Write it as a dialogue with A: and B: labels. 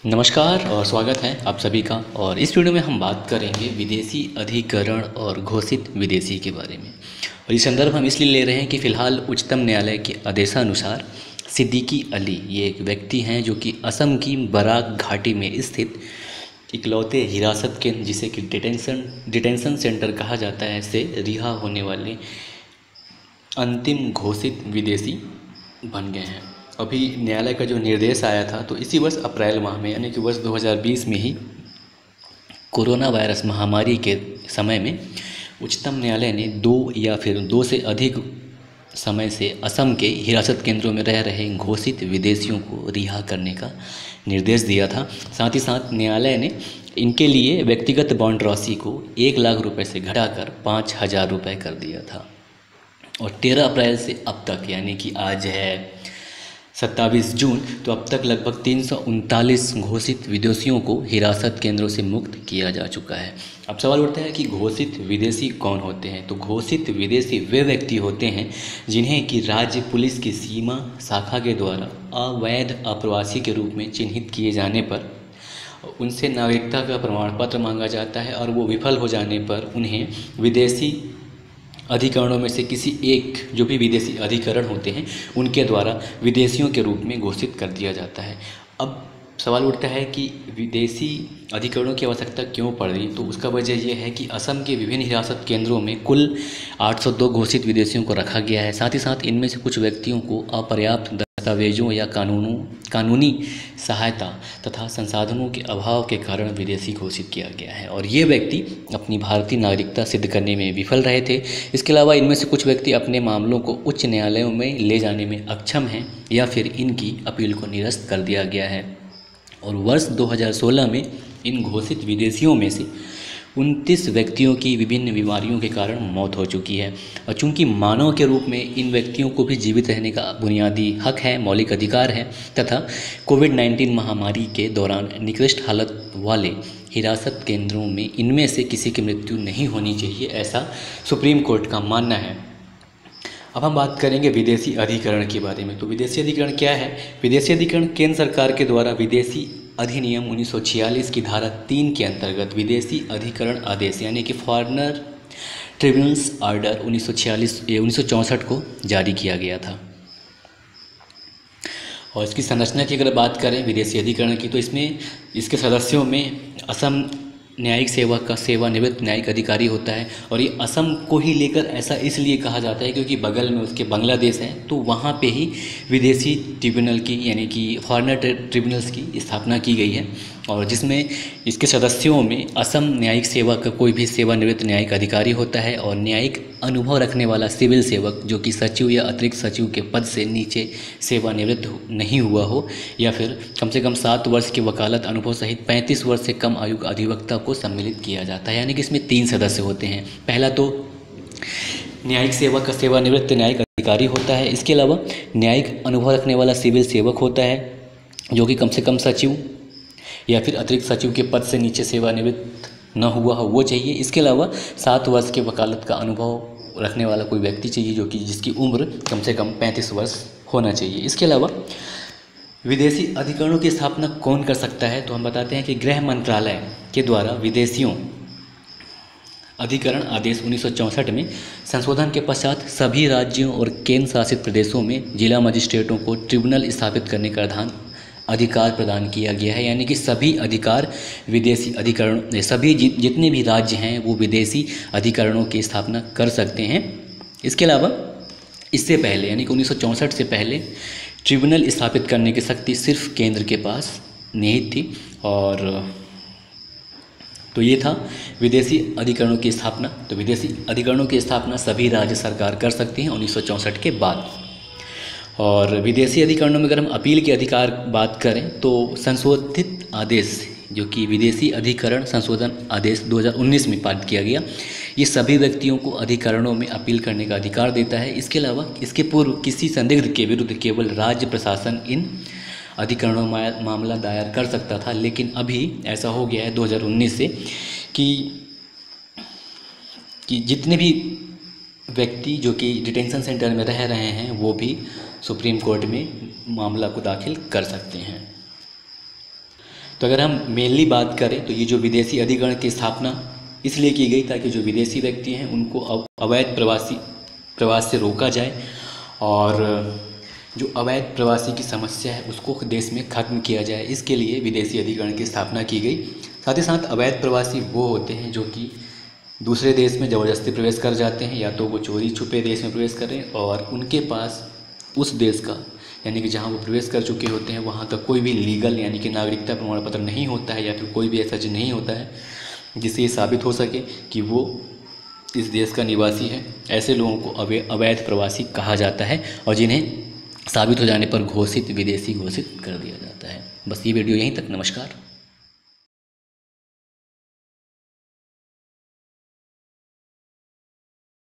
A: नमस्कार और स्वागत है आप सभी का। और इस वीडियो में हम बात करेंगे विदेशी अधिकरण और घोषित विदेशी के बारे में। और ये संदर्भ हम इसलिए ले रहे हैं कि फ़िलहाल उच्चतम न्यायालय के आदेशानुसार सिद्दीकी अली ये एक व्यक्ति हैं जो कि असम की बराक घाटी में स्थित इकलौते हिरासत केंद्र, जिसे कि डिटेंशन सेंटर कहा जाता है, से रिहा होने वाले अंतिम घोषित विदेशी बन गए हैं। अभी न्यायालय का जो निर्देश आया था तो इसी वर्ष अप्रैल माह में, यानी कि वर्ष 2020 में ही कोरोना वायरस महामारी के समय में उच्चतम न्यायालय ने 2 या फिर 2 से अधिक समय से असम के हिरासत केंद्रों में रह रहे घोषित विदेशियों को रिहा करने का निर्देश दिया था। साथ ही साथ न्यायालय ने इनके लिए व्यक्तिगत बॉन्ड राशि को 1 लाख रुपये से घटाकर 5,000 रुपये कर दिया था। और 13 अप्रैल से अब तक, यानी कि आज है 27 जून, तो अब तक लगभग 339 घोषित विदेशियों को हिरासत केंद्रों से मुक्त किया जा चुका है। अब सवाल उठता है कि घोषित विदेशी कौन होते हैं। तो घोषित विदेशी वे व्यक्ति होते हैं जिन्हें कि राज्य पुलिस की सीमा शाखा के द्वारा अवैध अप्रवासी के रूप में चिन्हित किए जाने पर उनसे नागरिकता का प्रमाण पत्र मांगा जाता है, और वो विफल हो जाने पर उन्हें विदेशी अधिकरणों में से किसी एक, जो भी विदेशी अधिकरण होते हैं, उनके द्वारा विदेशियों के रूप में घोषित कर दिया जाता है। अब सवाल उठता है कि विदेशी अधिकरणों की आवश्यकता क्यों पड़ रही। तो उसका वजह यह है कि असम के विभिन्न हिरासत केंद्रों में कुल 802 घोषित विदेशियों को रखा गया है। साथ ही साथ इनमें से कुछ व्यक्तियों को अपर्याप्त दस्तावेजों या कानूनी सहायता तथा संसाधनों के अभाव के कारण विदेशी घोषित किया गया है, और ये व्यक्ति अपनी भारतीय नागरिकता सिद्ध करने में विफल रहे थे। इसके अलावा इनमें से कुछ व्यक्ति अपने मामलों को उच्च न्यायालयों में ले जाने में अक्षम हैं, या फिर इनकी अपील को निरस्त कर दिया गया है। और वर्ष 2016 में इन घोषित विदेशियों में से 29 व्यक्तियों की विभिन्न बीमारियों के कारण मौत हो चुकी है। और चूंकि मानव के रूप में इन व्यक्तियों को भी जीवित रहने का बुनियादी हक है, मौलिक अधिकार है, तथा कोविड-19 महामारी के दौरान निकृष्ट हालत वाले हिरासत केंद्रों में इनमें से किसी की मृत्यु नहीं होनी चाहिए, ऐसा सुप्रीम कोर्ट का मानना है। अब हम बात करेंगे विदेशी अधिकरण के बारे में। तो विदेशी अधिकरण क्या है। विदेशी अधिकरण केंद्र सरकार के द्वारा विदेशी अधिनियम 1946 की धारा 3 के अंतर्गत विदेशी अधिकरण आदेश, यानी कि फॉरेनर ट्रिब्यूनल्स ऑर्डर 1964 को जारी किया गया था। और इसकी संरचना की अगर बात करें विदेशी अधिकरण की, तो इसमें इसके सदस्यों में असम न्यायिक सेवा का सेवानिवृत्त न्यायिक अधिकारी होता है। और ये असम को ही लेकर ऐसा इसलिए कहा जाता है क्योंकि बगल में उसके बांग्लादेश है, तो वहाँ पे ही विदेशी ट्रिब्यूनल की, यानी कि फॉरेनर ट्रिब्यूनल्स की स्थापना की गई है। और जिसमें इसके सदस्यों में असम न्यायिक सेवा का कोई भी सेवानिवृत्त न्यायिक अधिकारी होता है, और न्यायिक अनुभव रखने वाला सिविल सेवक जो कि सचिव या अतिरिक्त सचिव के पद से नीचे सेवानिवृत्त नहीं हुआ हो, या फिर कम से कम 7 वर्ष के वकालत अनुभव सहित 35 वर्ष से कम आयु का अधिवक्ता को सम्मिलित किया जाता है। यानी कि इसमें 3 सदस्य होते हैं। पहला तो न्यायिक सेवा का सेवानिवृत्त न्यायिक अधिकारी होता है। इसके अलावा न्यायिक अनुभव रखने वाला सिविल सेवक होता है जो कि कम से कम सचिव या फिर अतिरिक्त सचिव के पद से नीचे सेवानिवृत्त न हुआ हो, वो चाहिए। इसके अलावा 7 वर्ष के वकालत का अनुभव रखने वाला कोई व्यक्ति चाहिए जो कि जिसकी उम्र कम से कम 35 वर्ष होना चाहिए। इसके अलावा विदेशी अधिकरणों की स्थापना कौन कर सकता है, तो हम बताते हैं कि गृह मंत्रालय के द्वारा विदेशियों अधिकरण आदेश 1964 में संशोधन के पश्चात सभी राज्यों और केंद्र शासित प्रदेशों में जिला मजिस्ट्रेटों को ट्रिब्यूनल स्थापित करने का अधिकार प्रदान किया गया है। यानी कि सभी अधिकार विदेशी अधिकरण, सभी जितने भी राज्य हैं वो विदेशी अधिकरणों की स्थापना कर सकते हैं। इसके अलावा इससे पहले, यानी कि 1964 से पहले ट्रिब्यूनल स्थापित करने की शक्ति सिर्फ केंद्र के पास निहित थी। और तो ये था विदेशी अधिकरणों की स्थापना। तो विदेशी अधिकरणों की स्थापना सभी राज्य सरकार कर सकती हैं 1964 के बाद। और विदेशी अधिकरणों में अगर हम अपील के अधिकार बात करें तो संशोधित आदेश, जो कि विदेशी अधिकरण संशोधन आदेश 2019 में पारित किया गया, ये सभी व्यक्तियों को अधिकरणों में अपील करने का अधिकार देता है। इसके अलावा इसके पूर्व किसी संदिग्ध के विरुद्ध केवल राज्य प्रशासन इन अधिकरणों में मामला दायर कर सकता था, लेकिन अभी ऐसा हो गया है 2019 से कि जितने भी व्यक्ति जो कि डिटेंशन सेंटर में रह रहे हैं वो भी सुप्रीम कोर्ट में मामला को दाखिल कर सकते हैं। तो अगर हम मेनली बात करें तो ये जो विदेशी अधिकरण की स्थापना इसलिए की गई ताकि जो विदेशी व्यक्ति हैं उनको अवैध प्रवास से रोका जाए और जो अवैध प्रवासी की समस्या है उसको देश में ख़त्म किया जाए। इसके लिए विदेशी अधिकरण की स्थापना की गई। साथ ही साथ अवैध प्रवासी वो होते हैं जो कि दूसरे देश में ज़बरदस्ती प्रवेश कर जाते हैं, या तो वो चोरी छुपे देश में प्रवेश कर रहे हैं और उनके पास उस देश का यानी कि जहाँ वो प्रवेश कर चुके होते हैं वहाँ का कोई भी लीगल यानी कि नागरिकता प्रमाण पत्र नहीं होता है, या फिर कोई भी ऐसा चीज़ नहीं होता है जिससे ये साबित हो सके कि वो इस देश का निवासी है। ऐसे लोगों को अवैध प्रवासी कहा जाता है और जिन्हें साबित हो जाने पर घोषित विदेशी घोषित कर दिया जाता है। बस ये वीडियो यहीं तक। नमस्कार।